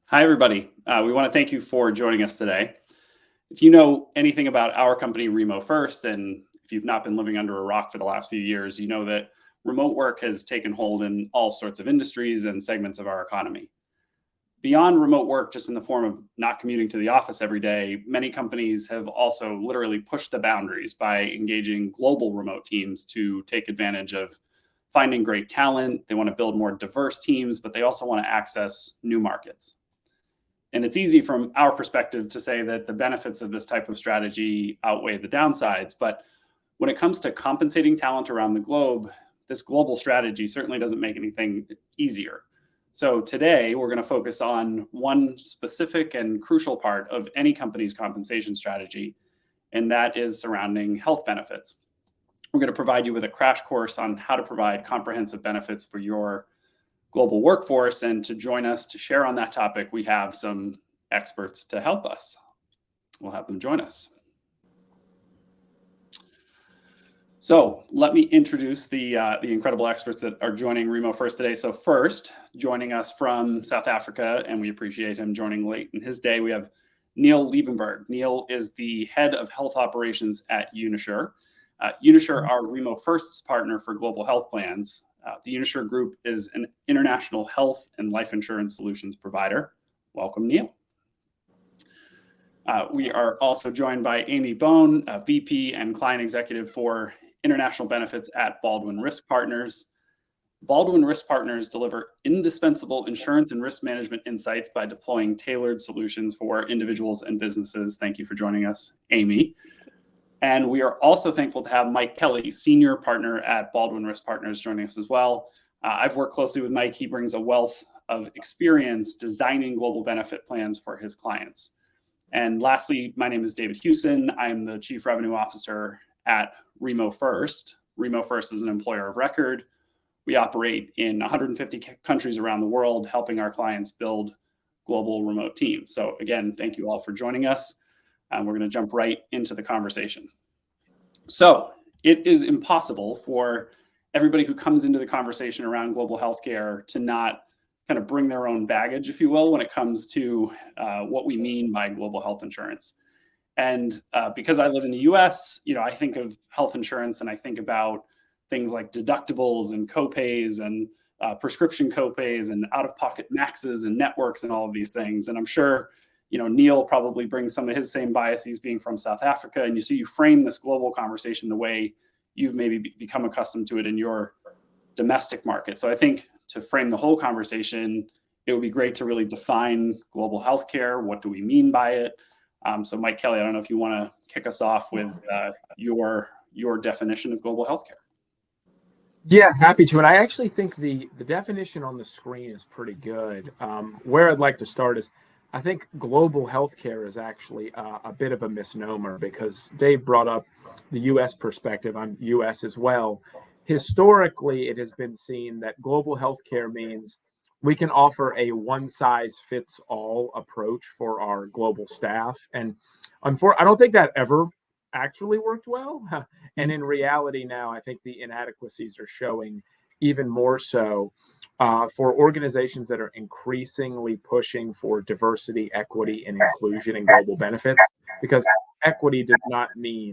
Hi, everybody. We want to thank you for joining us today. If you know anything about our company, Remofirst, and if you've not been living under a rock for the last few years, you know that remote work has taken hold in all sorts of industries and segments of our economy. Beyond remote work, just in the form of not commuting to the office every day, many companies have also literally pushed the boundaries by engaging global remote teams to take advantage of finding great talent. They want to build more diverse teams, but they also want to access new markets. And it's easy from our perspective to say that the benefits of this type of strategy outweigh the downsides. But when it comes to compensating talent around the globe, this global strategy certainly doesn't make anything easier. So today, we're going to focus on one specific and crucial part of any company's compensation strategy, and that is surrounding health benefits. We're going to provide you with a crash course on how to provide comprehensive benefits for your global workforce. And to join us to share on that topic, we have some experts to help us. We'll have them join us. So let me introduce the incredible experts that are joining Remofirst today. So first, joining us from South Africa, and we appreciate him joining late in his day, we have Neil Liebenberg. Neil is the head of health operations at Unisure. Unisure are Remofirst's partner for global health plans. The Unisure Group is an international health and life insurance solutions provider. Welcome, Neil. We are also joined by Amy Bone, VP and Client Executive for International Benefits at Baldwin Risk Partners. Baldwin Risk Partners deliver indispensable insurance and risk management insights by deploying tailored solutions for individuals and businesses. Thank you for joining us, Amy. And we are also thankful to have Mike Kelly, senior partner at Baldwin Risk Partners, joining us as well. I've worked closely with Mike. He brings a wealth of experience designing global benefit plans for his clients. And lastly, my name is David Hewson. I'm the Chief Revenue Officer at Remofirst. Remofirst is an employer of record. We operate in 150 countries around the world, helping our clients build global remote teams. So again, thank you all for joining us. We're going to jump right into the conversation. So it is impossible for everybody who comes into the conversation around global healthcare to not kind of bring their own baggage, if you will, when it comes to what we mean by global health insurance. And because I live in the US, I think of health insurance and I think about things like deductibles and copays and prescription copays and out-of-pocket maxes and networks and all of these things. And I'm sure Neil probably brings some of his same biases being from South Africa. And you frame this global conversation the way you've maybe become accustomed to it in your domestic market. So I think to frame the whole conversation, it would be great to really define global healthcare. What do we mean by it? So Mike Kelly, I don't know if you want to kick us off with your definition of global healthcare. Yeah, happy to. And I actually think the definition on the screen is pretty good. Where I'd like to start is, I think global healthcare is actually a bit of a misnomer, because Dave brought up the U.S. perspective. I'm U.S. as well. Historically, it has been seen that global healthcare means we can offer a one-size-fits-all approach for our global staff. And I don't think that ever actually worked well. And in reality now, I think the inadequacies are showing even more so for organizations that are increasingly pushing for diversity, equity, and inclusion in global benefits, because equity does not mean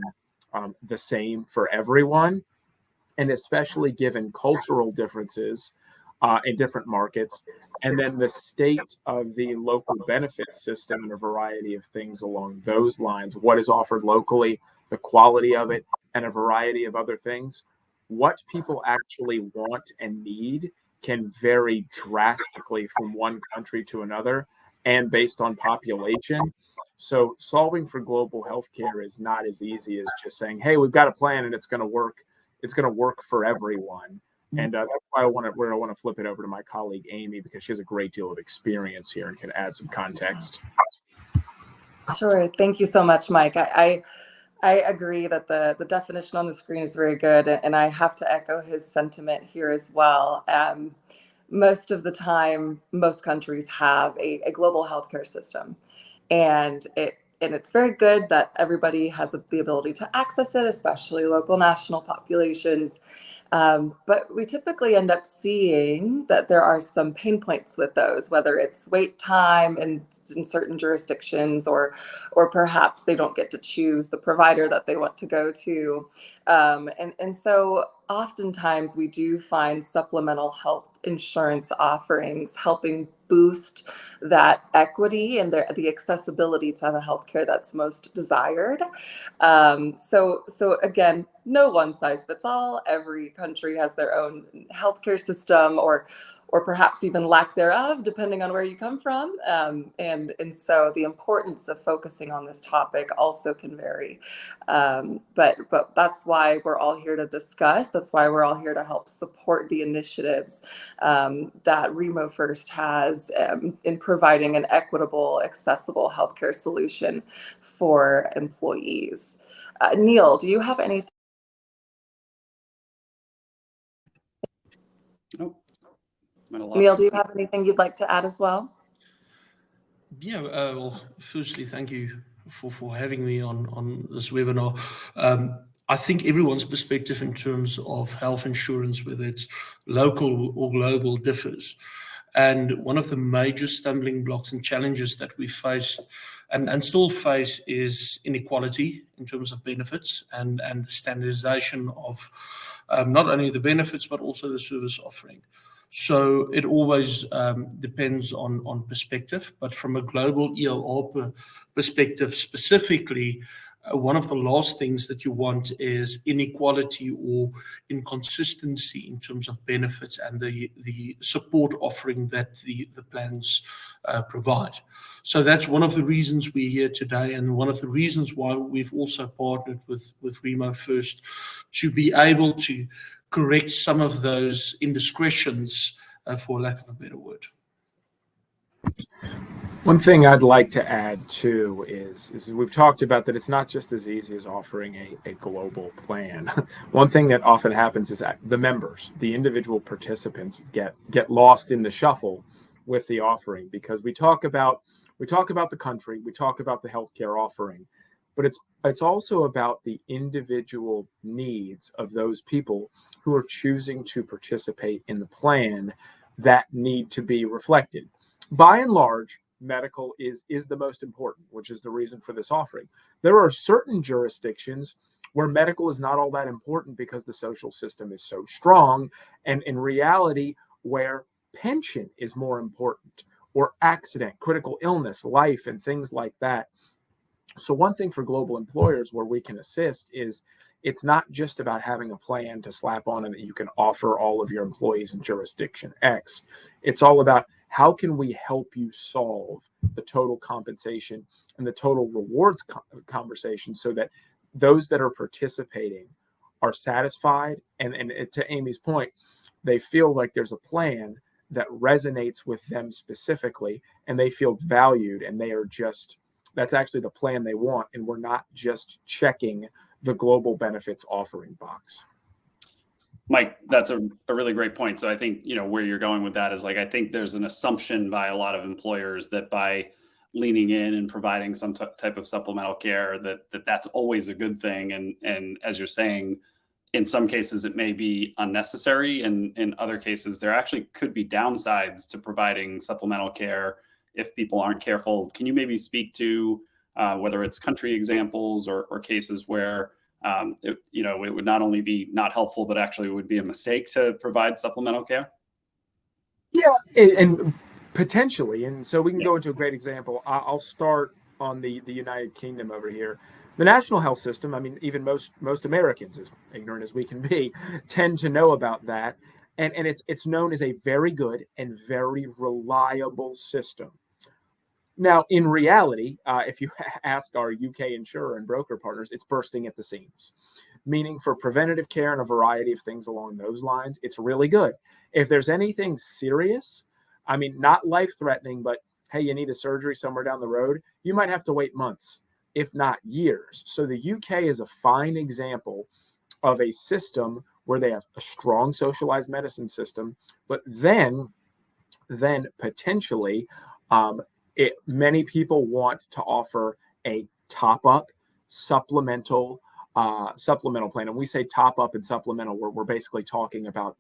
the same for everyone. And especially given cultural differences in different markets, and then the state of the local benefit system and a variety of things along those lines, what is offered locally, the quality of it, and a variety of other things. What people actually want and need can vary drastically from one country to another and based on population. So solving for global healthcare is not as easy as just saying, hey, we've got a plan and it's going to work. It's going to work for everyone. And that's why I want to flip it over to my colleague, Amy, because she has a great deal of experience here and can add some context. Sure. Thank you so much, Mike. I agree that the definition on the screen is very good, and I have to echo his sentiment here as well. Most of the time, most countries have a global healthcare system, and it's very good that everybody has the ability to access it, especially local national populations. But we typically end up seeing that there are some pain points with those, whether it's wait time in certain jurisdictions, or perhaps they don't get to choose the provider that they want to go to. And so oftentimes we do find supplemental health insurance offerings helping boost that equity and the accessibility to the healthcare that's most desired. So again, no one size fits all. Every country has their own healthcare system, or perhaps even lack thereof, depending on where you come from. And so the importance of focusing on this topic also can vary. But that's why we're all here to discuss. That's why we're all here to help support the initiatives that Remofirst has in providing an equitable, accessible healthcare solution for employees. Neil, do you have anything? Oh, Neil, do you have anything you'd like to add as well? Yeah, well, firstly, thank you for having me on this webinar. I think everyone's perspective in terms of health insurance, whether it's local or global, differs. And one of the major stumbling blocks and challenges that we face and still face is inequality in terms of benefits and the standardization of not only the benefits, but also the service offering. So it always depends on perspective, but from a global ELR perspective specifically, one of the last things that you want is inequality or inconsistency in terms of benefits and the support offering that the plans provide. So that's one of the reasons we're here today, and one of the reasons why we've also partnered with Remofirst to be able to correct some of those indiscretions, for lack of a better word. One thing I'd like to add too is we've talked about that it's not just as easy as offering a global plan. One thing that often happens is that the members, the individual participants, get lost in the shuffle with the offering, because we talk about the country, we talk about the healthcare offering, but it's also about the individual needs of those people who are choosing to participate in the plan that need to be reflected. By and large, medical is the most important, which is the reason for this offering. There are certain jurisdictions where medical is not all that important because the social system is so strong, and in reality, where pension is more important, or accident, critical illness, life, and things like that. So one thing for global employers where we can assist is it's not just about having a plan to slap on and that you can offer all of your employees in jurisdiction X. It's all about how can we help you solve the total compensation and the total rewards conversation so that those that are participating are satisfied, and to Amy's point, they feel like there's a plan that resonates with them specifically, and they feel valued, and they are just, that's actually the plan they want, and we're not just checking the global benefits offering box. Mike, that's a really great point. So I think, where you're going with that is, like, I think there's an assumption by a lot of employers that by leaning in and providing some type of supplemental care, that's always a good thing. And as you're saying, in some cases it may be unnecessary, and in other cases there actually could be downsides to providing supplemental care if people aren't careful. Can you maybe speak to whether it's country examples or cases where it would not only be not helpful, but actually would be a mistake to provide supplemental care? Yeah, and potentially. And so we can go into a great example. I'll start on the United Kingdom over here. The national health system, I mean, even most Americans, as ignorant as we can be, tend to know about that. And it's known as a very good and very reliable system. Now, in reality, if you ask our UK insurer and broker partners, it's bursting at the seams. Meaning for preventative care and a variety of things along those lines, it's really good. If there's anything serious, I mean, not life-threatening, but hey, you need a surgery somewhere down the road, you might have to wait months, if not years. So the UK is a fine example of a system where they have a strong socialized medicine system, but then potentially many people want to offer a top-up supplemental supplemental plan. And we say top up and supplemental, we're basically talking about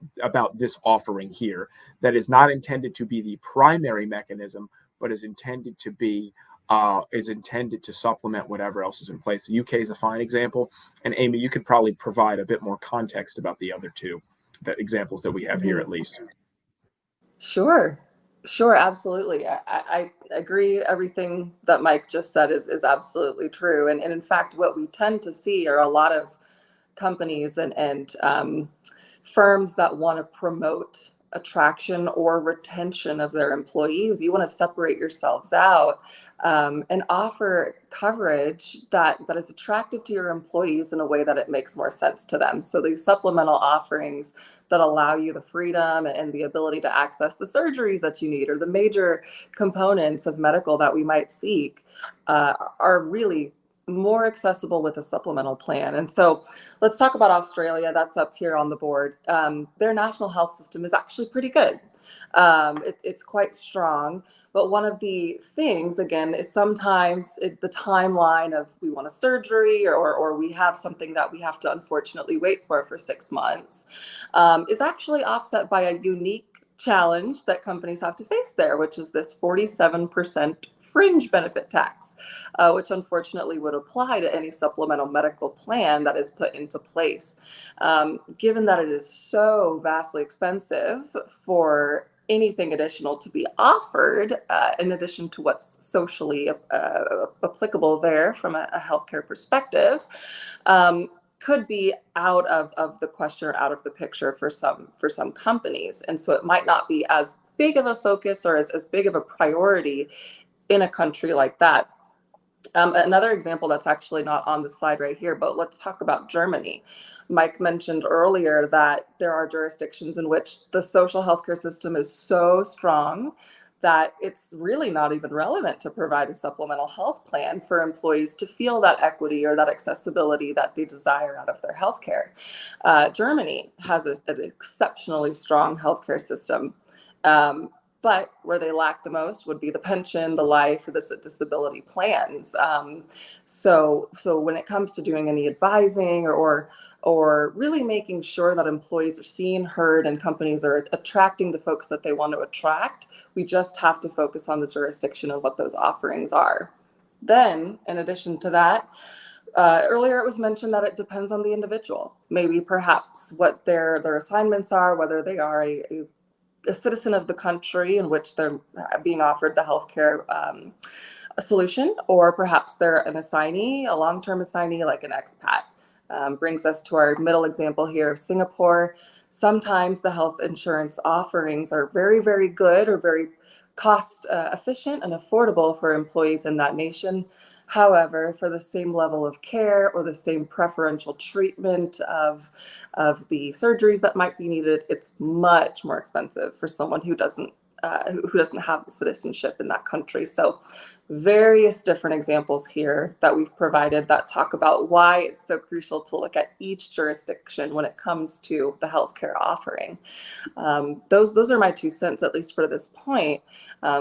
this offering here that is not intended to be the primary mechanism, but is intended to supplement whatever else is in place. The UK is a fine example. And Amy, you could probably provide a bit more context about the other two examples that we have here, at least. Sure, absolutely. I agree. Everything that Mike just said is absolutely true. And in fact, what we tend to see are a lot of companies and firms that want to promote attraction or retention of their employees. You want to separate yourselves out and offer coverage that is attractive to your employees in a way that it makes more sense to them. So these supplemental offerings that allow you the freedom and the ability to access the surgeries that you need or the major components of medical that we might seek are really more accessible with a supplemental plan. And so let's talk about Australia. That's up here on the board. Their national health system is actually pretty good. It's quite strong. But one of the things, again, is sometimes the timeline of we want a surgery or we have something that we have to unfortunately wait for 6 months is actually offset by a unique challenge that companies have to face there, which is this 47% fringe benefit tax, which unfortunately would apply to any supplemental medical plan that is put into place. Given that it is so vastly expensive for anything additional to be offered, in addition to what's socially applicable there from a healthcare perspective, could be out of the question or out of the picture for some companies. And so it might not be as big of a focus or as big of a priority in a country like that. Another example that's actually not on the slide right here, but let's talk about Germany. Mike mentioned earlier that there are jurisdictions in which the social healthcare system is so strong that it's really not even relevant to provide a supplemental health plan for employees to feel that equity or that accessibility that they desire out of their healthcare. Germany has an exceptionally strong healthcare system. But where they lack the most would be the pension, the life, or the disability plans. So when it comes to doing any advising or really making sure that employees are seen, heard, and companies are attracting the folks that they want to attract, we just have to focus on the jurisdiction of what those offerings are. Then, in addition to that, earlier it was mentioned that it depends on the individual. Maybe perhaps what their assignments are, whether they are a citizen of the country in which they're being offered the healthcare solution, or perhaps they're an assignee, a long-term assignee like an expat. Brings us to our middle example here of Singapore. Sometimes the health insurance offerings are very, very good or very cost efficient and affordable for employees in that nation. However, for the same level of care or the same preferential treatment of the surgeries that might be needed, it's much more expensive for someone who doesn't have the citizenship in that country. So various different examples here that we've provided that talk about why it's so crucial to look at each jurisdiction when it comes to the healthcare offering. Those are my 2 cents, at least for this point.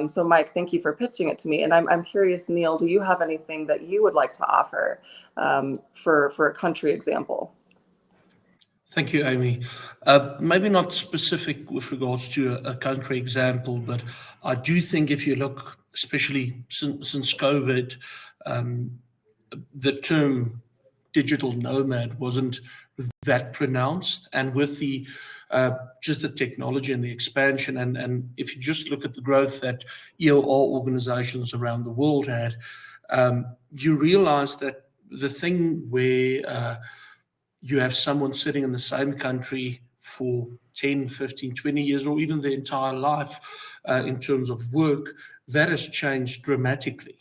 So Mike, thank you for pitching it to me. And I'm curious, Neil, do you have anything that you would like to offer for a country example? Thank you, Amy. Maybe not specific with regards to a country example, but I do think if you look, especially since COVID, the term digital nomad wasn't that pronounced. And with the just the technology and the expansion, and if you just look at the growth that EOR organizations around the world had, you realize that the thing where you have someone sitting in the same country for 10, 15, 20 years, or even their entire life in terms of work, that has changed dramatically.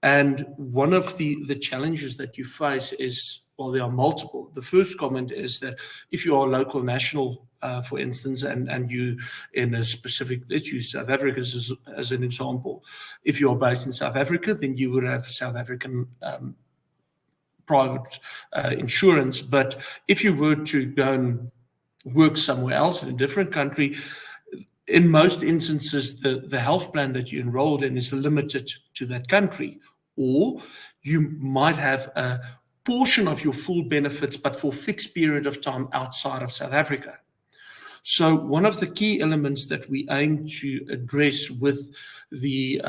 And one of the challenges that you face is, well, there are multiple. The first comment is that if you are a local national, for instance, and you in a specific, let's use South Africa as an example. If you are based in South Africa, then you would have South African private insurance. But if you were to go and work somewhere else in a different country, in most instances, the health plan that you enrolled in is limited to that country. Or you might have portion of your full benefits, but for a fixed period of time outside of South Africa. So one of the key elements that we aim to address with the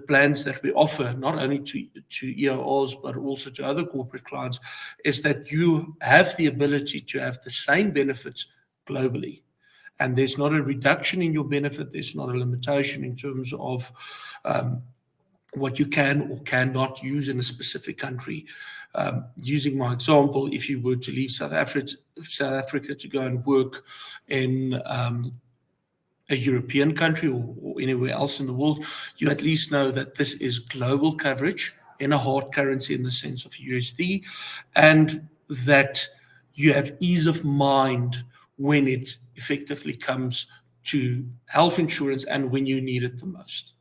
plans that we offer, not only to EORs, but also to other corporate clients, is that you have the ability to have the same benefits globally. And there's not a reduction in your benefit. There's not a limitation in terms of what you can or cannot use in a specific country. Using my example, if you were to leave South Africa to go and work in a European country or anywhere else in the world, you at least know that this is global coverage in a hard currency in the sense of USD, and that you have ease of mind when it effectively comes to health insurance and when you need it the most.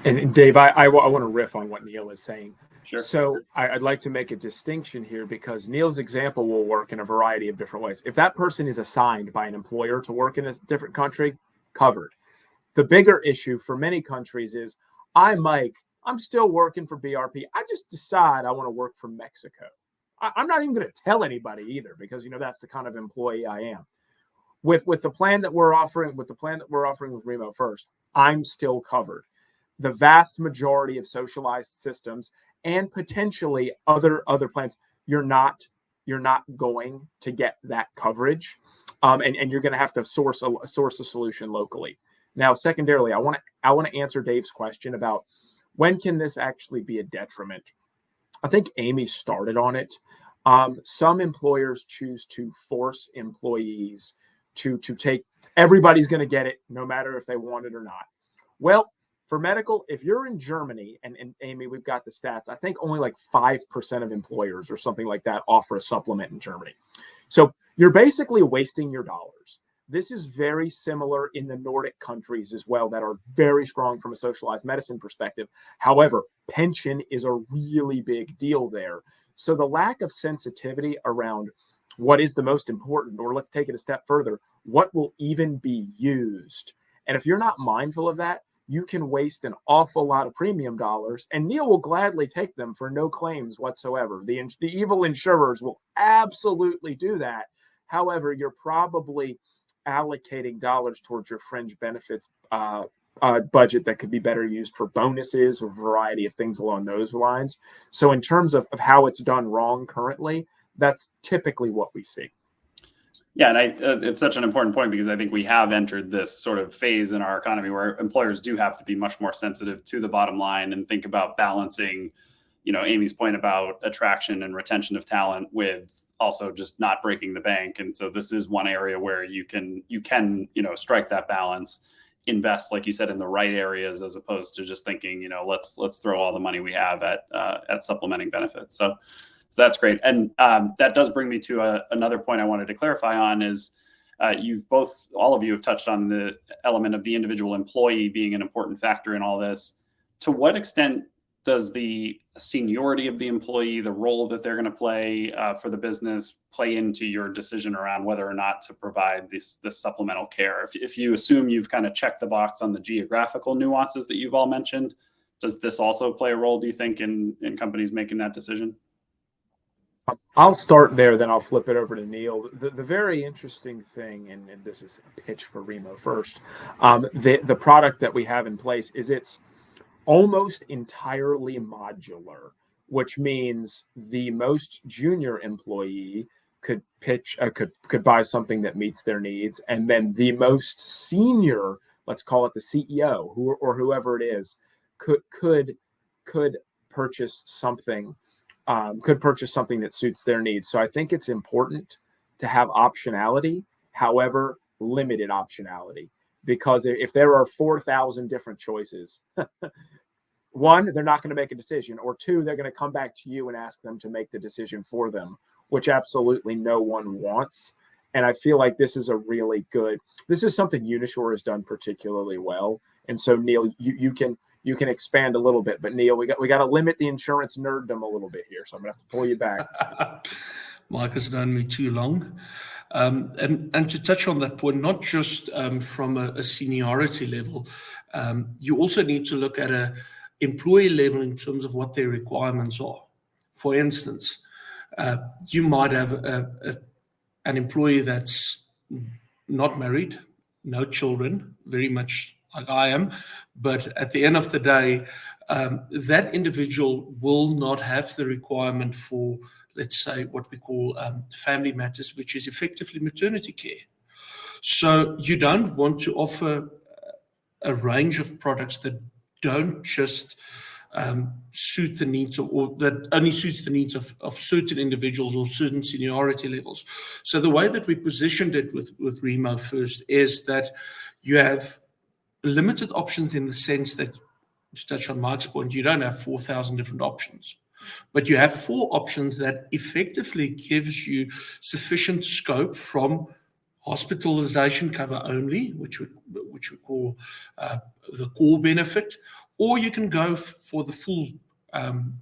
And Dave, I want to riff on what Neil is saying. Sure. So I'd like to make a distinction here, because Neil's example will work in a variety of different ways. If that person is assigned by an employer to work in a different country, covered. The bigger issue for many countries is, I'm Mike, I'm still working for BRP. I just decide I want to work for Mexico. I'm not even going to tell anybody either, because that's the kind of employee I am. With the plan that we're offering, with Remofirst, I'm still covered. The vast majority of socialized systems and potentially other plans, you're not going to get that coverage, and you're going to have to source a solution locally. Now, secondarily, I want to answer Dave's question about when can this actually be a detriment. I think Amy started on it. Some employers choose to force employees to take, everybody's going to get it no matter if they want it or not. Well, for medical, if you're in Germany, and Amy, we've got the stats, I think only like 5% of employers or something like that offer a supplement in Germany. So you're basically wasting your dollars. This is very similar in the Nordic countries as well, that are very strong from a socialized medicine perspective. However, pension is a really big deal there. So the lack of sensitivity around what is the most important, or let's take it a step further, what will even be used. And if you're not mindful of that, you can waste an awful lot of premium dollars, and Neil will gladly take them for no claims whatsoever. The evil insurers will absolutely do that. However, you're probably allocating dollars towards your fringe benefits budget that could be better used for bonuses or a variety of things along those lines. So in terms of how it's done wrong currently, that's typically what we see. Yeah, and it's such an important point, because I think we have entered this sort of phase in our economy where employers do have to be much more sensitive to the bottom line and think about balancing, Amy's point about attraction and retention of talent with also just not breaking the bank. And so this is one area where you can strike that balance, invest, like you said, in the right areas, as opposed to just thinking, let's throw all the money we have at supplementing benefits. So that's great. And that does bring me to another point I wanted to clarify on is all of you have touched on the element of the individual employee being an important factor in all this. To what extent does the seniority of the employee, the role that they're going to play for the business, play into your decision around whether or not to provide this supplemental care? If you assume you've kind of checked the box on the geographical nuances that you've all mentioned, does this also play a role, do you think, in companies making that decision? I'll start there, then I'll flip it over to Neil. The very interesting thing, and this is a pitch for Remofirst, the product that we have in place is it's almost entirely modular, which means the most junior employee could buy something that meets their needs, and then the most senior, let's call it the CEO or whoever it is, could purchase something. Could purchase something that suits their needs. So I think it's important to have optionality, however, limited optionality, because if there are 4,000 different choices, one, they're not going to make a decision, or two, they're going to come back to you and ask them to make the decision for them, which absolutely no one wants. And I feel like this is something Unishore has done particularly well. And so Neil, you can expand a little bit, but Neil, we got to limit the insurance nerddom a little bit here, so I'm gonna have to pull you back. Mike has known me too long, and to touch on that point, not just from a seniority level, you also need to look at a employee level in terms of what their requirements are. For instance, you might have an employee that's not married, no children, very much like I am, but at the end of the day, that individual will not have the requirement for, let's say, what we call family matters, which is effectively maternity care. So you don't want to offer a range of products that don't just suit the needs or that only suits the needs of certain individuals or certain seniority levels. So the way that we positioned it with Remofirst is that you have limited options in the sense that, to touch on Mike's point, you don't have 4,000 different options, but you have 4 options that effectively gives you sufficient scope from hospitalization cover only, which we call the core benefit, or you can go for the full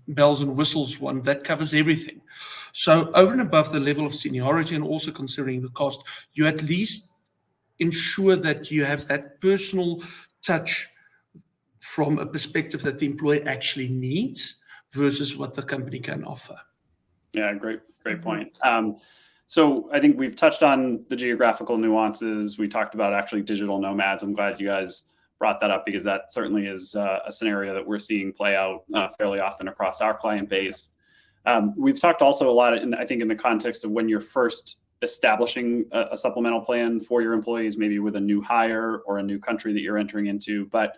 bells and whistles one that covers everything. So over and above the level of seniority and also considering the cost, you at least ensure that you have that personal touch from a perspective that the employee actually needs versus what the company can offer. Yeah, great point. So I think we've touched on the geographical nuances. We talked about actually digital nomads. I'm glad you guys brought that up because that certainly is a scenario that we're seeing play out fairly often across our client base. We've talked also a lot, I think, in the context of when you're first establishing a supplemental plan for your employees, maybe with a new hire or a new country that you're entering into. But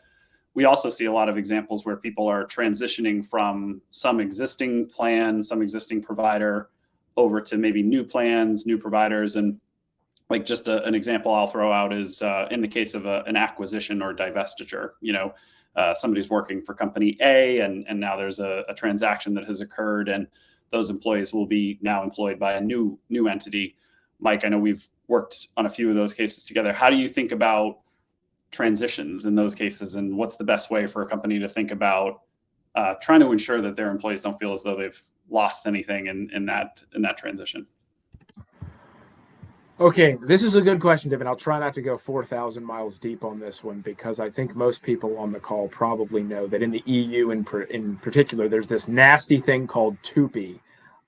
we also see a lot of examples where people are transitioning from some existing plan, some existing provider over to maybe new plans, new providers. And like just an example I'll throw out is in the case of an acquisition or divestiture, somebody's working for company A and now there's a transaction that has occurred and those employees will be now employed by a new entity. Mike, I know we've worked on a few of those cases together. How do you think about transitions in those cases, and what's the best way for a company to think about trying to ensure that their employees don't feel as though they've lost anything in that transition? Okay, this is a good question, David. I'll try not to go 4,000 miles deep on this one because I think most people on the call probably know that in the EU in particular, there's this nasty thing called TUPE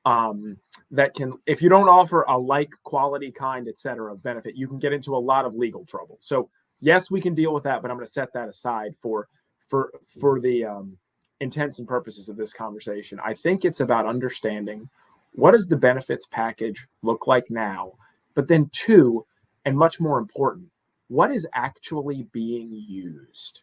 that can, if you don't offer a like quality kind, et cetera, benefit, you can get into a lot of legal trouble. So yes, we can deal with that, but I'm going to set that aside for the intents and purposes of this conversation. I think it's about understanding what does the benefits package look like now, but then 2, and much more important, what is actually being used?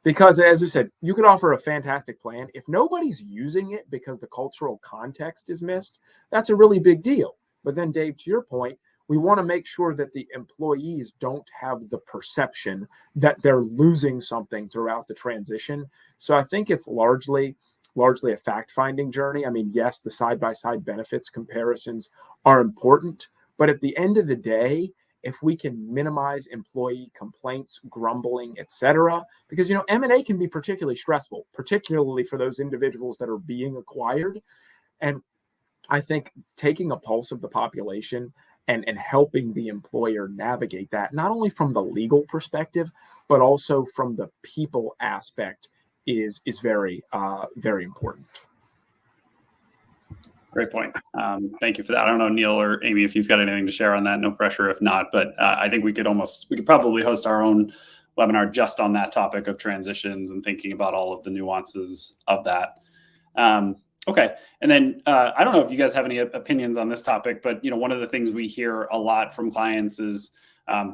Because as we said, you could offer a fantastic plan. If nobody's using it because the cultural context is missed, that's a really big deal. But then Dave, to your point, we want to make sure that the employees don't have the perception that they're losing something throughout the transition. So I think it's largely a fact-finding journey. I mean, yes, the side-by-side benefits comparisons are important, but at the end of the day, if we can minimize employee complaints, grumbling, et cetera, because, M&A can be particularly stressful, particularly for those individuals that are being acquired. And I think taking a pulse of the population and helping the employer navigate that, not only from the legal perspective, but also from the people aspect is very, very important. Great point. Thank you for that. I don't know, Neil or Amy, if you've got anything to share on that, no pressure if not, but I think we could probably host our own webinar just on that topic of transitions and thinking about all of the nuances of that. Okay. And then I don't know if you guys have any opinions on this topic, but one of the things we hear a lot from clients is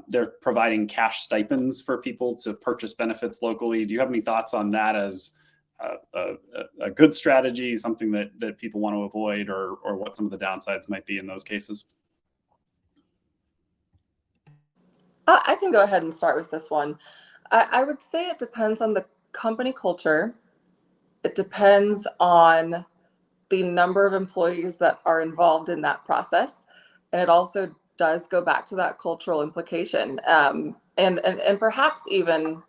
they're providing cash stipends for people to purchase benefits locally. Do you have any thoughts on that as a good strategy, something that people want to avoid, or what some of the downsides might be in those cases? I can go ahead and start with this one. I would say it depends on the company culture. It depends on the number of employees that are involved in that process. And it also does go back to that cultural implication. And perhaps even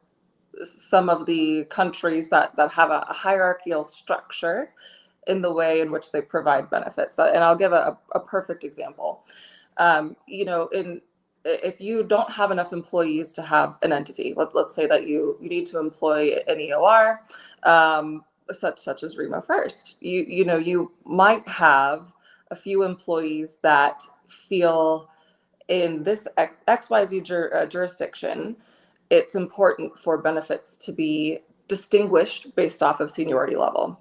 some of the countries that have a hierarchical structure in the way in which they provide benefits. And I'll give a perfect example. If you don't have enough employees to have an entity, let's say that you need to employ an EOR, such as Remofirst. You might have a few employees that feel in this XYZ jurisdiction, it's important for benefits to be distinguished based off of seniority level.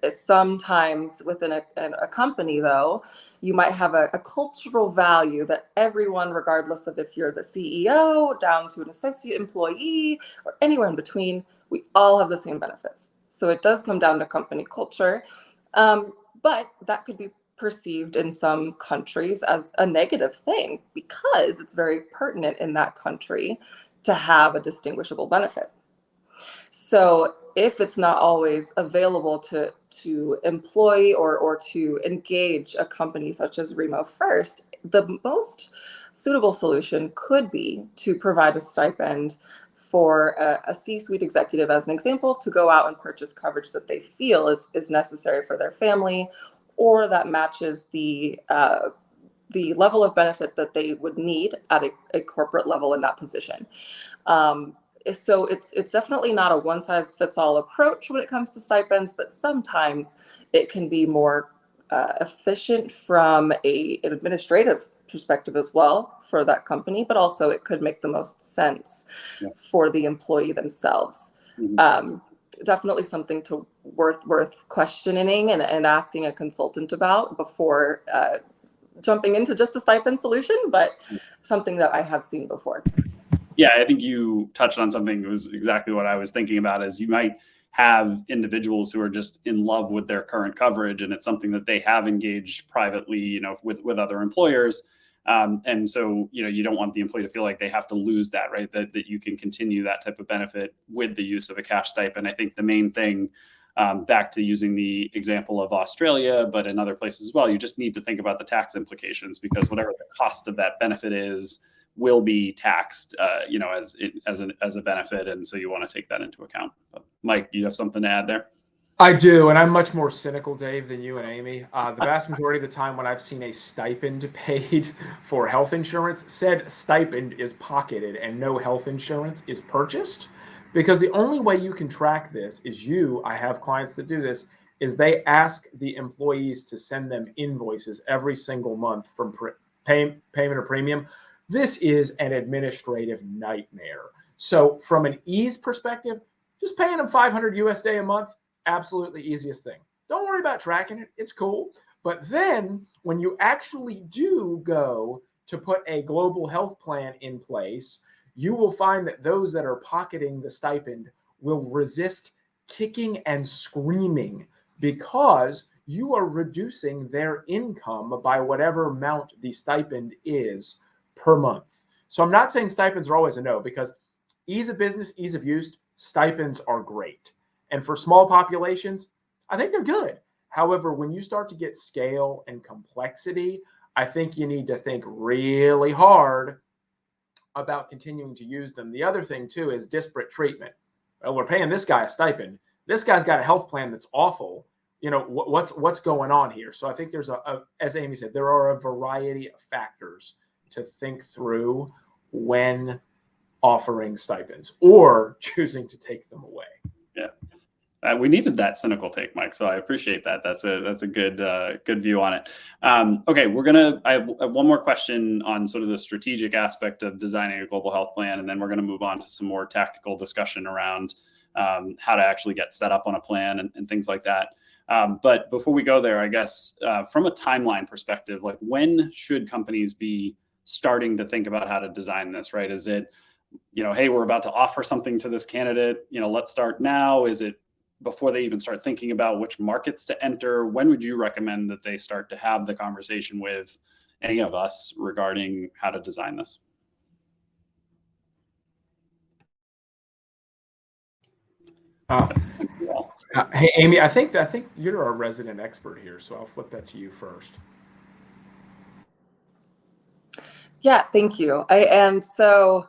Sometimes within a company, though, you might have a cultural value that everyone, regardless of if you're the CEO down to an associate employee or anywhere in between, we all have the same benefits. So it does come down to company culture, but that could be perceived in some countries as a negative thing because it's very pertinent in that country to have a distinguishable benefit. So if it's not always available to employ or to engage a company such as Remofirst, the most suitable solution could be to provide a stipend for a C-suite executive, as an example, to go out and purchase coverage that they feel is necessary for their family, or that matches the level of benefit that they would need at a corporate level in that position. So it's definitely not a one-size-fits-all approach when it comes to stipends, but sometimes it can be more efficient from an administrative perspective as well for that company, but also it could make the most sense for the employee themselves. Mm-hmm. Definitely something worth questioning and asking a consultant about before jumping into just a stipend solution, but something that I have seen before. Yeah, I think you touched on something that was exactly what I was thinking about, is you might have individuals who are just in love with their current coverage, and it's something that they have engaged privately, with other employers. And so, you don't want the employee to feel like they have to lose that, right? That you can continue that type of benefit with the use of a cash stipend. I think the main thing, back to using the example of Australia, but in other places as well, you just need to think about the tax implications, because whatever the cost of that benefit is will be taxed, as a benefit. And so you want to take that into account. But Mike, do you have something to add there? I do, and I'm much more cynical, Dave, than you and Amy. The vast majority of the time when I've seen a stipend paid for health insurance, said stipend is pocketed and no health insurance is purchased. Because the only way you can track this is I have clients that do this, is they ask the employees to send them invoices every single month from payment of premium. This is an administrative nightmare. So from an ease perspective, just paying them $500 USD a month, absolutely easiest thing. Don't worry about tracking it. It's cool. But then when you actually do go to put a global health plan in place, you will find that those that are pocketing the stipend will resist kicking and screaming, because you are reducing their income by whatever amount the stipend is per month. So I'm not saying stipends are always a no, because ease of business, ease of use, stipends are great. And for small populations, I think they're good. However, when you start to get scale and complexity, I think you need to think really hard about continuing to use them. The other thing too is disparate treatment. Well, we're paying this guy a stipend. This guy's got a health plan that's awful. What's going on here? So I think there's as Amy said, there are a variety of factors to think through when offering stipends or choosing to take them away. Yeah. We needed that cynical take, Mike. So I appreciate that. That's a good view on it. Okay, I have one more question on sort of the strategic aspect of designing a global health plan, and then we're going to move on to some more tactical discussion around how to actually get set up on a plan and things like that. But before we go there, I guess from a timeline perspective, like when should companies be starting to think about how to design this, right? Is it, hey, we're about to offer something to this candidate, let's start now? Is it before they even start thinking about which markets to enter? When would you recommend that they start to have the conversation with any of us regarding how to design this? Hey, Amy, I think you're our resident expert here, so I'll flip that to you first. Yeah, thank you. And so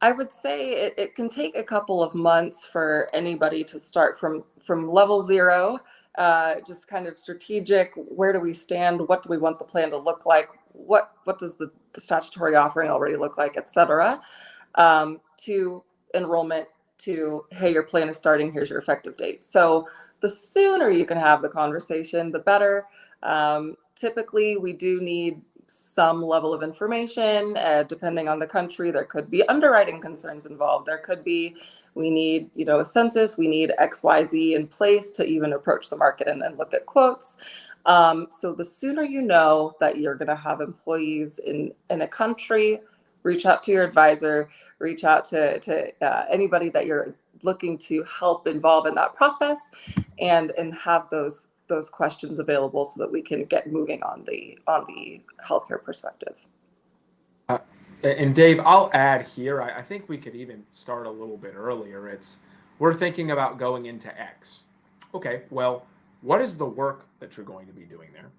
I would say it can take a couple of months for anybody to start from level zero, just kind of strategic. Where do we stand? What do we want the plan to look like? What does the statutory offering already look like, et cetera, to enrollment to, hey, your plan is starting, here's your effective date. So the sooner you can have the conversation, the better. Typically, we do need some level of information, depending on the country. There could be underwriting concerns involved. There could be, we need, a census, we need XYZ in place to even approach the market and look at quotes. So the sooner you know that you're going to have employees in a country, reach out to your advisor, reach out to anybody that you're looking to help involve in that process, and have those questions available so that we can get moving on the healthcare perspective. And Dave, I'll add here, I think we could even start a little bit earlier. We're thinking about going into X. Okay, well, what is the work that you're going to be doing there?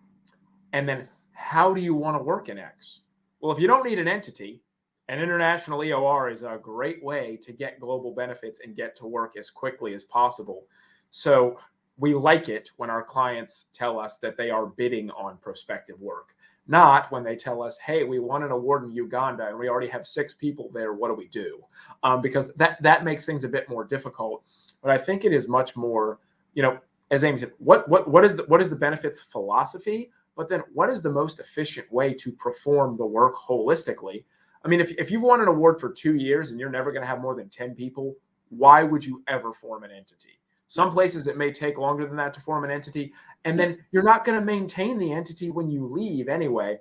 And then how do you want to work in X? Well, if you don't need an entity, an international EOR is a great way to get global benefits and get to work as quickly as possible. So we like it when our clients tell us that they are bidding on prospective work, not when they tell us, hey, we won an award in Uganda and we already have 6 people there. What do we do? Because that makes things a bit more difficult. But I think it is much more, as Amy said, what is the benefits philosophy? But then what is the most efficient way to perform the work holistically? I mean, if you've won an award for 2 years and you're never going to have more than 10 people, why would you ever form an entity? Some places it may take longer than that to form an entity, and then you're not going to maintain the entity when you leave anyway.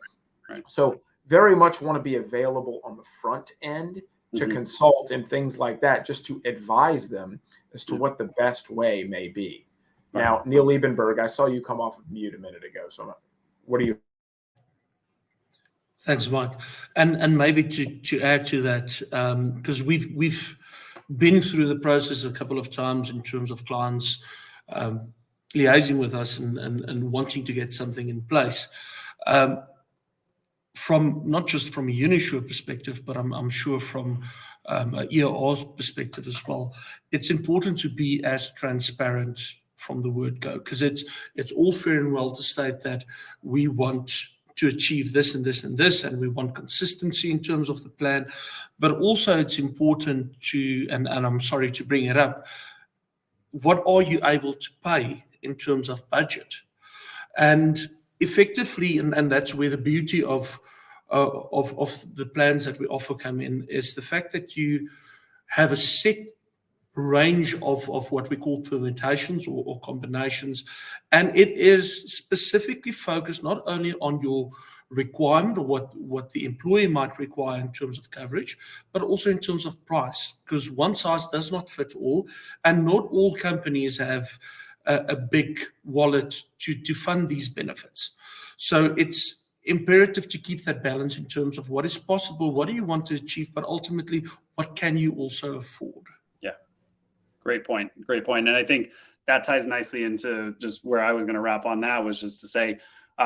Right. So very much want to be available on the front end to consult and things like that, just to advise them as to what the best way may be. Right. Now, Neil Liebenberg, I saw you come off of mute a minute ago. So what do you? Thanks, Mike. And maybe to add to that, because we've been through the process a couple of times in terms of clients liaising with us and wanting to get something in place. From not just from a Unisure perspective, but I'm sure from an EOR's perspective as well, it's important to be as transparent from the word go, because it's all fair and well to state that we want to achieve this and this and this, and we want consistency in terms of the plan. But also it's important to, and I'm sorry to bring it up, what are you able to pay in terms of budget? And effectively, and that's where the beauty of the plans that we offer come in, is the fact that you have a set range of what we call permutations or combinations, and it is specifically focused not only on your requirement or what the employee might require in terms of coverage, but also in terms of price, because one size does not fit all, and not all companies have a big wallet to fund these benefits. So it's imperative to keep that balance in terms of what is possible, what do you want to achieve, but ultimately, what can you also afford? Great point. And I think that ties nicely into just where I was going to wrap on that, was just to say,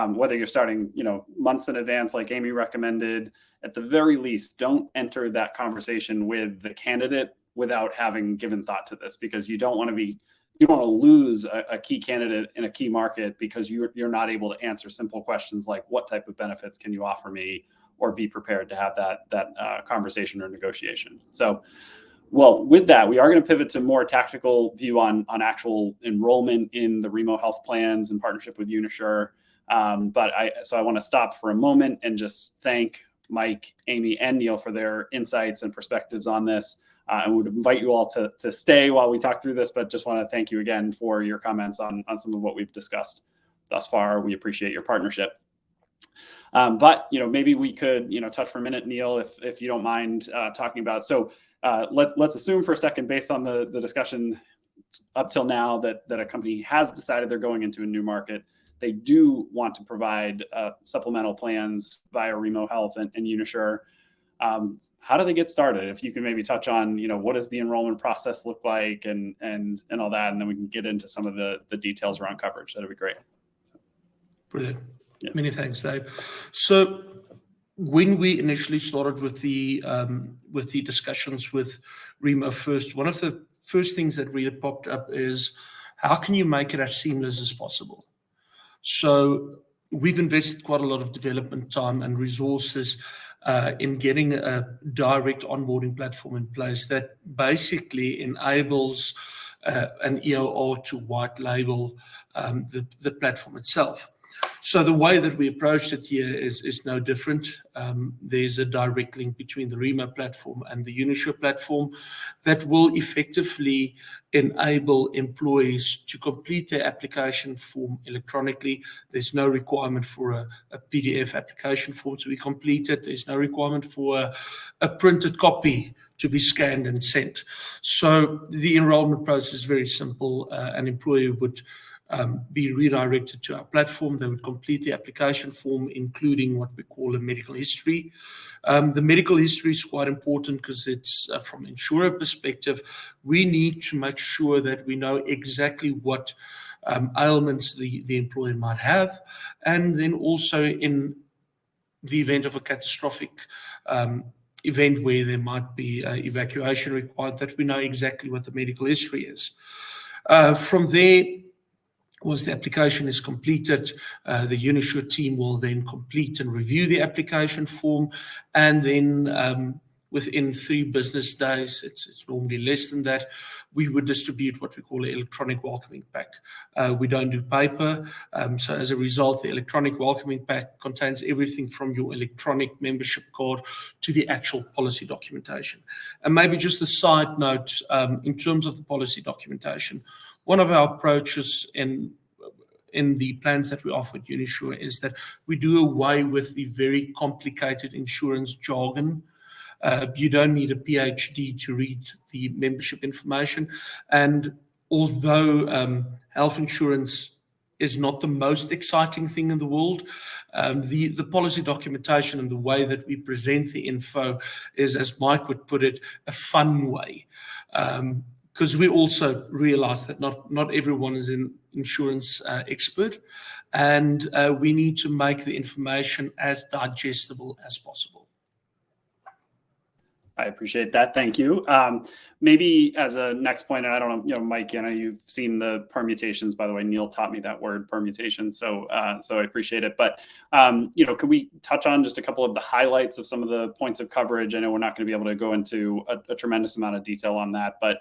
whether you're starting, months in advance, like Amy recommended, at the very least, don't enter that conversation with the candidate without having given thought to this, because you don't want to lose a key candidate in a key market because you're not able to answer simple questions like, what type of benefits can you offer me, or be prepared to have that conversation or negotiation. So, well, with that, we are going to pivot to more tactical view on actual enrollment in the Remo Health plans in partnership with Unisure. But I want to stop for a moment and just thank Mike, Amy, and Neil for their insights and perspectives on this. And would invite you all to stay while we talk through this, but just want to thank you again for your comments on some of what we've discussed thus far. We appreciate your partnership. But maybe we could touch for a minute, Neil, if you don't mind talking about. So let's assume for a second, based on the discussion up till now, that a company has decided they're going into a new market. They do want to provide supplemental plans via Remo Health and Unisure. How do they get started? If you can maybe touch on, what does the enrollment process look like and all that, and then we can get into some of the details around coverage. That'd be great. Brilliant. Yeah. Many thanks, Dave. So when we initially started with the discussions with Remofirst, one of the first things that really popped up is, how can you make it as seamless as possible? So we've invested quite a lot of development time and resources in getting a direct onboarding platform in place that basically enables an EOR to white label the platform itself. So the way that we approached it here is no different. There's a direct link between the Remo platform and the Unisure platform that will effectively enable employees to complete their application form electronically. There's no requirement for a PDF application form to be completed. There's no requirement for a printed copy to be scanned and sent. So the enrollment process is very simple. An employee would be redirected to our platform. They would complete the application form, including what we call a medical history. The medical history is quite important because it's from an insurer perspective. We need to make sure that we know exactly what ailments the employee might have, and then also in the event of a catastrophic event where there might be evacuation required, that we know exactly what the medical history is. From there, once the application is completed, the Unisure team will then complete and review the application form, and then within 3 business days, it's normally less than that, we would distribute what we call an electronic welcoming pack. We don't do paper, so as a result, the electronic welcoming pack contains everything from your electronic membership card to the actual policy documentation. And maybe just a side note, in terms of the policy documentation, one of our approaches in the plans that we offer at Unisure is that we do away with the very complicated insurance jargon. You don't need a PhD to read the membership information. And although health insurance is not the most exciting thing in the world, the policy documentation and the way that we present the info is, as Mike would put it, a fun way. Because we also realize that not everyone is an insurance expert, and we need to make the information as digestible as possible. I appreciate that. Thank you. Maybe as a next point, and I don't know, Mike, I know you've seen the permutations. By the way, Neil taught me that word, permutation. So I appreciate it. But can we touch on just a couple of the highlights of some of the points of coverage? I know we're not going to be able to go into a tremendous amount of detail on that, but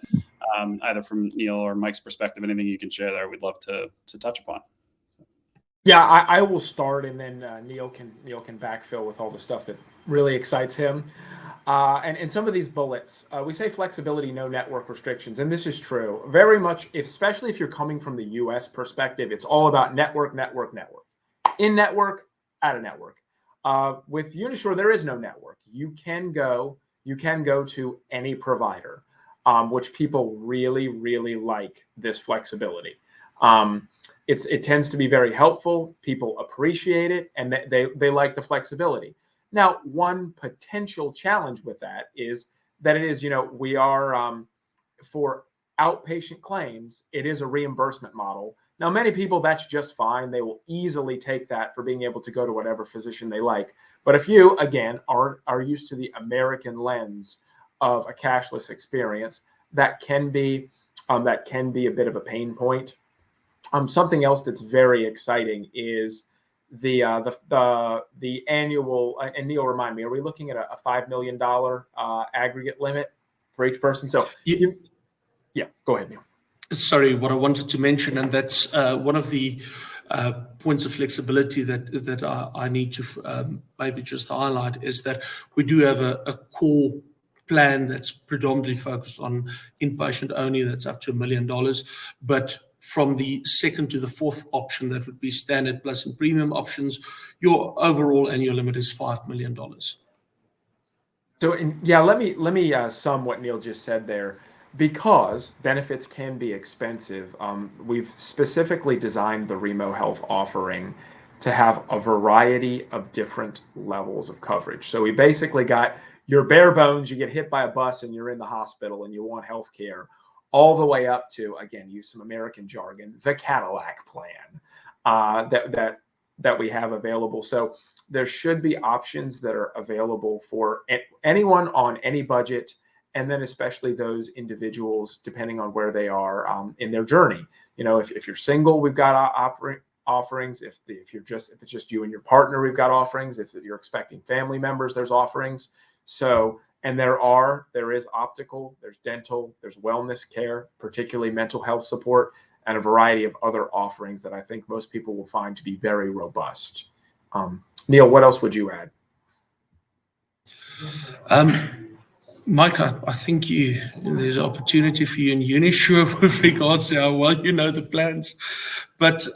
either from Neil or Mike's perspective, anything you can share there, we'd love to touch upon. Yeah, I will start, and then Neil can backfill with all the stuff that really excites him. And some of these bullets, we say flexibility, no network restrictions, and this is true. Very much, especially if you're coming from the U.S. perspective, it's all about network, network, network. In network, out of network. With Unisure, there is no network. You can go to any provider, which people really, really like this flexibility. It tends to be very helpful. People appreciate it, and they like the flexibility. Now, one potential challenge with that is that it is, we are, for outpatient claims, it is a reimbursement model. Now, many people, that's just fine. They will easily take that for being able to go to whatever physician they like. But if you, again, are used to the American lens of a cashless experience, that can be a bit of a pain point. Something else that's very exciting is the annual, and Neil, remind me, are we looking at a $5 million aggregate limit for each person? So yeah, go ahead, Neil. Sorry, what I wanted to mention, and that's one of the points of flexibility that I need to maybe just highlight, is that we do have a core plan that's predominantly focused on inpatient only, that's up to $1 million, but from the second to the fourth option, that would be standard plus and premium options, your overall annual limit is $5 million. So, let me sum what Neil just said there. Because benefits can be expensive, we've specifically designed the Remo Health offering to have a variety of different levels of coverage. So we basically got your bare bones, you get hit by a bus and you're in the hospital and you want health care, all the way up to, again, use some American jargon, the Cadillac plan that we have available. So there should be options that are available for anyone on any budget, and then especially those individuals, depending on where they are in their journey. If you're single, we've got offerings. If it's just you and your partner, we've got offerings. If you're expecting family members, there's offerings. So, and there is optical, there's dental, there's wellness care, particularly mental health support, and a variety of other offerings that I think most people will find to be very robust. Neil, what else would you add? Mike, I think there's an opportunity for you in Unisure with regards to how well you know the plans. But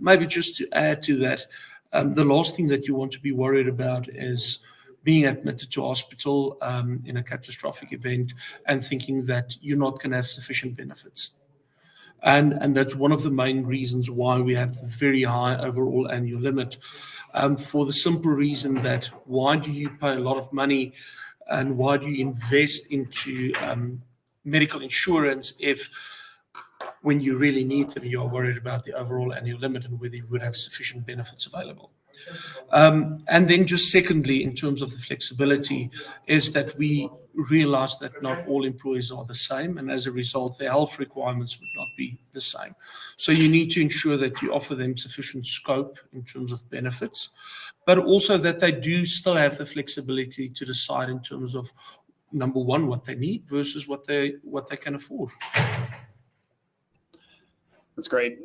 maybe just to add to that, the last thing that you want to be worried about is being admitted to hospital in a catastrophic event and thinking that you're not going to have sufficient benefits. And that's one of the main reasons why we have the very high overall annual limit. For the simple reason that why do you pay a lot of money and why do you invest into medical insurance if when you really need them, you're worried about the overall annual limit and whether you would have sufficient benefits available. And then just secondly, in terms of the flexibility, is that we realize that not all employees are the same, and as a result, their health requirements would not be the same. So you need to ensure that you offer them sufficient scope in terms of benefits, but also that they do still have the flexibility to decide in terms of, number one, what they need versus what they can afford. That's great.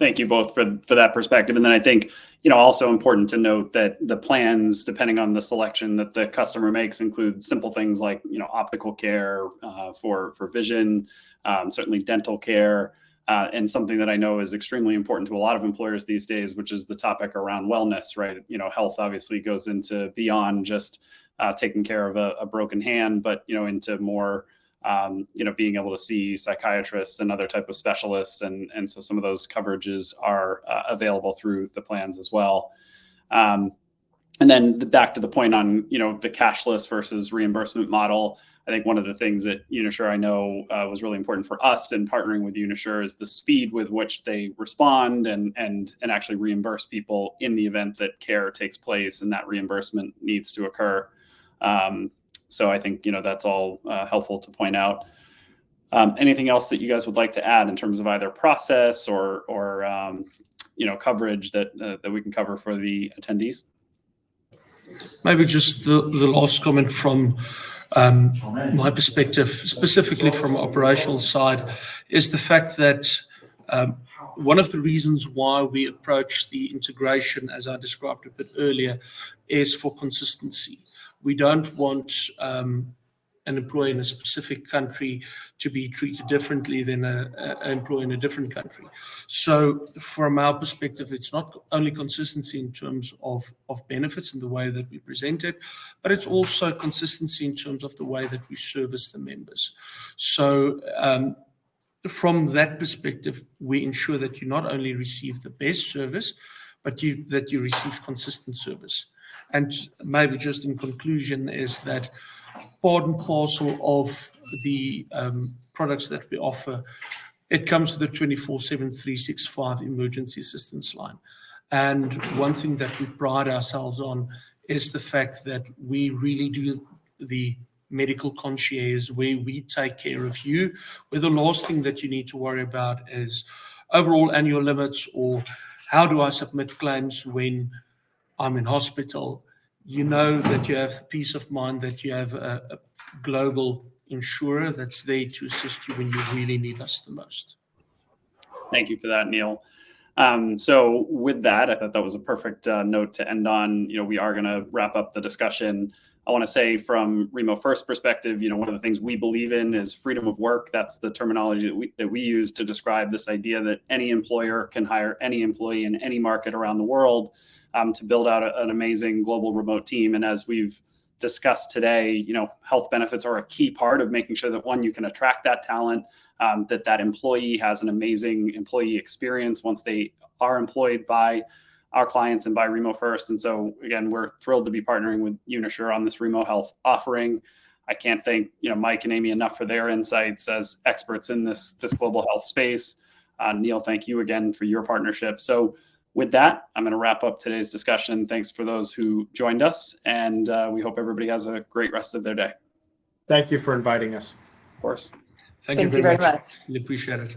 Thank you both for that perspective. And then I think, also important to note that the plans, depending on the selection that the customer makes, include simple things like, optical care for vision, certainly dental care, and something that I know is extremely important to a lot of employers these days, which is the topic around wellness, right? Health obviously goes into beyond just taking care of a broken hand, but, into more being able to see psychiatrists and other type of specialists. And so some of those coverages are available through the plans as well. And then back to the point on, the cashless versus reimbursement model. I think one of the things that Unisure, I know, was really important for us in partnering with Unisure is the speed with which they respond and actually reimburse people in the event that care takes place and that reimbursement needs to occur. So I think, that's all helpful to point out. Anything else that you guys would like to add in terms of either process or coverage that we can cover for the attendees? Maybe just the last comment from my perspective, specifically from operational side, is the fact that one of the reasons why we approach the integration, as I described a bit earlier, is for consistency. We don't want an employee in a specific country to be treated differently than an employee in a different country. So from our perspective, it's not only consistency in terms of benefits and the way that we present it, but it's also consistency in terms of the way that we service the members. So from that perspective, we ensure that you not only receive the best service, but that you receive consistent service. And maybe just in conclusion is that part and parcel of the products that we offer, it comes with a 24/7, 365 emergency assistance line. And one thing that we pride ourselves on is the fact that we really do the medical concierge, where we take care of you, where the last thing that you need to worry about is overall annual limits or how do I submit claims when I'm in hospital. You know that you have peace of mind that you have a global insurer that's there to assist you when you really need us the most. Thank you for that, Neil. So with that, I thought that was a perfect note to end on. We are going to wrap up the discussion. I want to say from Remofirst perspective, one of the things we believe in is freedom of work. That's the terminology that we use to describe this idea that any employer can hire any employee in any market around the world to build out an amazing global remote team. And as we've discussed today, health benefits are a key part of making sure that, one, you can attract that talent, that employee has an amazing employee experience once they are employed by our clients and by Remofirst. And so again, we're thrilled to be partnering with Unisure on this remote health offering. I can't thank Mike and Amy enough for their insights as experts in this global health space. Neil, thank you again for your partnership. So with that, I'm going to wrap up today's discussion. Thanks for those who joined us, and we hope everybody has a great rest of their day. Thank you for inviting us. Of course. Thank you very much. We appreciate it.